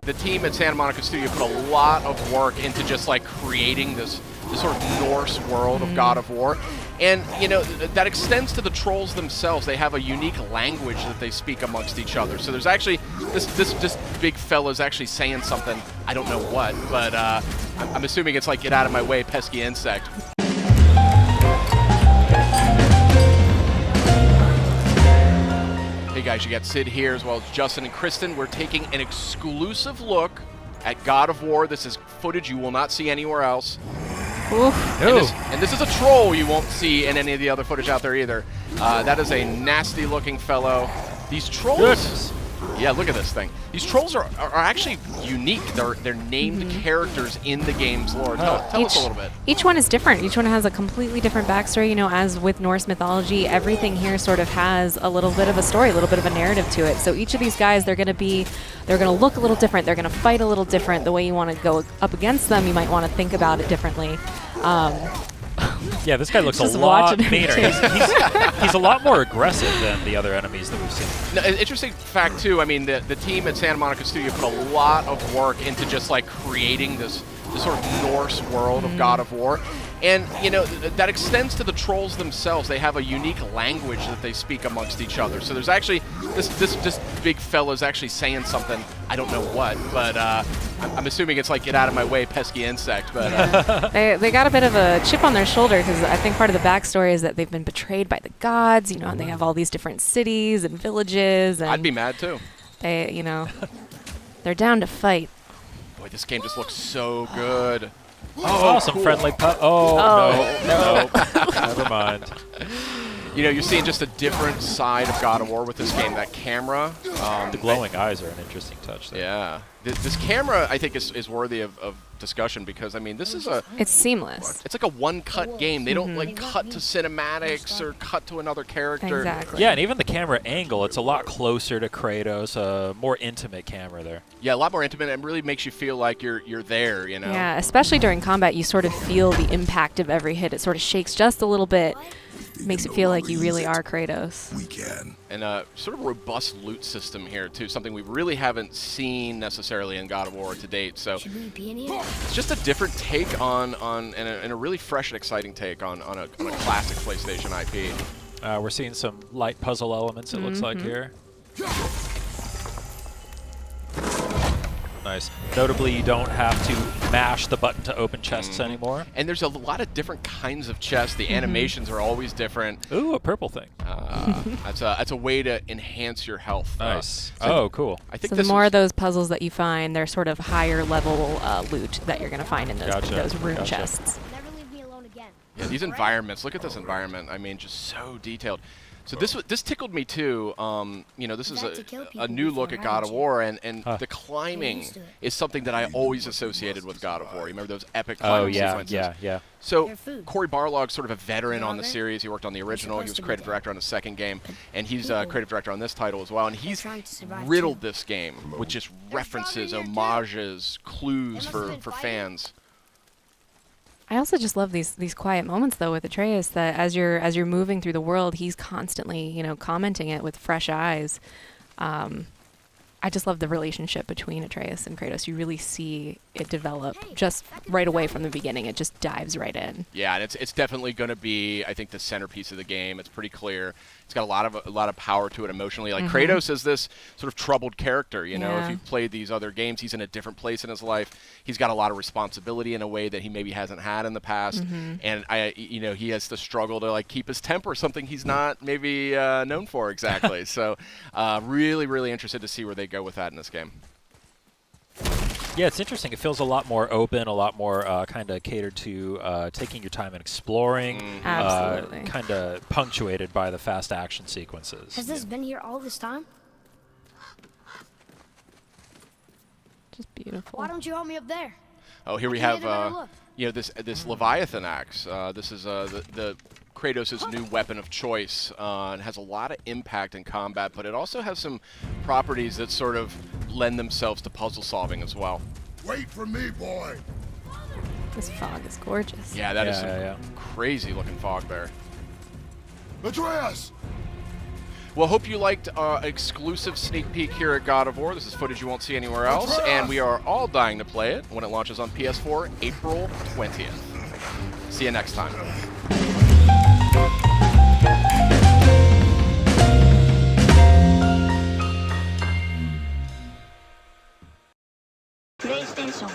The team at Santa Monica Studio put a lot of work into just like creating this sort of Norse world of God of War. And, you know, that extends to the trolls themselves. They have a unique language that they speak amongst each other. So there's actually, this big fella's actually saying something, I don't know what, but I'm assuming it's like, get out of my way, pesky insect. Hey guys, you got Sid here as well as Justin and Kristen. We're taking an exclusive look at God of War. This is footage you will not see anywhere else. And this is a troll you won't see in any of the other footage out there either. That is a nasty looking fellow. These trolls, goodness. Yeah, look at this thing. These trolls are actually unique. They're named characters in the game's lore. Tell us a little bit. Each one is different. Each one has a completely different backstory. You know, as with Norse mythology, everything here sort of has a little bit of a story, a little bit of a narrative to it. So each of these guys, they're going to look a little different. They're going to fight a little different. The way you want to go up against them, you might want to think about it differently. Yeah, this guy looks a lot meaner. He's a lot more aggressive than the other enemies that we've seen. No, interesting fact, too, I mean, the team at Santa Monica Studio put a lot of work into just, like, creating this sort of Norse world of God of War. And, you know, that extends to the trolls themselves. They have a unique language that they speak amongst each other. So there's actually, this big fella's actually saying something, I don't know what, but I'm assuming it's like, get out of my way, pesky insect. But they got a bit of a chip on their shoulder because I think part of the backstory is that they've been betrayed by the gods, you know, and they have all these different cities and villages. And I'd be mad, too. They, you know, they're down to fight. Boy, this game just looks so good. Oh, some cool. Friendly pup. No, never mind. You know, you're seeing just a different side of God of War with this game. That camera. The glowing eyes are an interesting touch there. Yeah. This camera, I think, is worthy of discussion because, I mean, this is it's seamless. It's like a one-cut game. They don't, like, cut to cinematics or cut to another character. Exactly. Yeah, and even the camera angle, it's a lot closer to Kratos, a more intimate camera there. Yeah, a lot more intimate and really makes you feel like you're there, you know? Yeah, especially during combat, you sort of feel the impact of every hit. It sort of shakes just a little bit. Makes it feel like you really are Kratos. We can. And a sort of robust loot system here, too, something we really haven't seen necessarily in God of War to date. So it's just a different take and a really fresh and exciting take on a classic PlayStation IP. We're seeing some light puzzle elements, it looks like here. Nice. Notably, you don't have to mash the button to open chests anymore. And there's a lot of different kinds of chests. The animations are always different. Ooh, a purple thing. That's a way to enhance your health. Nice. Cool. I think so the more of those puzzles that you find, they're sort of higher level loot that you're going to find in those rune chests. Never leave me alone again. Yeah, these environments. Look at this environment. I mean, just so detailed. So this tickled me too. You know, this is a new look at God of War, and the climbing is something that I always associated with God of War. You remember those epic climbing sequences? Yeah. So Cory Barlog's sort of a veteran on the series. He worked on the original. He was creative director on the second game, and he's creative director on this title as well. And he's riddled this game with just references, homages, clues for fans. I also just love these quiet moments though with Atreus, that as you're moving through the world, he's constantly, you know, commenting it with fresh eyes. I just love the relationship between Atreus and Kratos. You really see it develop just right away from the beginning. It just dives right in. Yeah, and it's definitely going to be, I think, the centerpiece of the game. It's pretty clear. It's got a lot of power to it emotionally. Like Kratos is this sort of troubled character. You know, if you've played these other games, he's in a different place in his life. He's got a lot of responsibility in a way that he maybe hasn't had in the past. And you know, he has to struggle to like keep his temper, something he's not maybe known for exactly. So, really interested to see where they go with that in this game. Yeah, it's interesting. It feels a lot more open, a lot more kind of catered to taking your time and exploring. Absolutely. Kind of punctuated by the fast action sequences. Has this been here all this time? Just beautiful. Why don't you help me up there? Oh, here we have you know, this Leviathan axe. This is the Kratos' new weapon of choice, and has a lot of impact in combat, but it also has some properties that sort of lend themselves to puzzle solving as well. Wait for me, boy. This fog is gorgeous. Yeah, that is some crazy looking fog there. Atreus! Well, hope you liked exclusive sneak peek here at God of War. This is footage you won't see anywhere else, and we are all dying to play it when it launches on PS4, April 20th. See you next time. PlayStation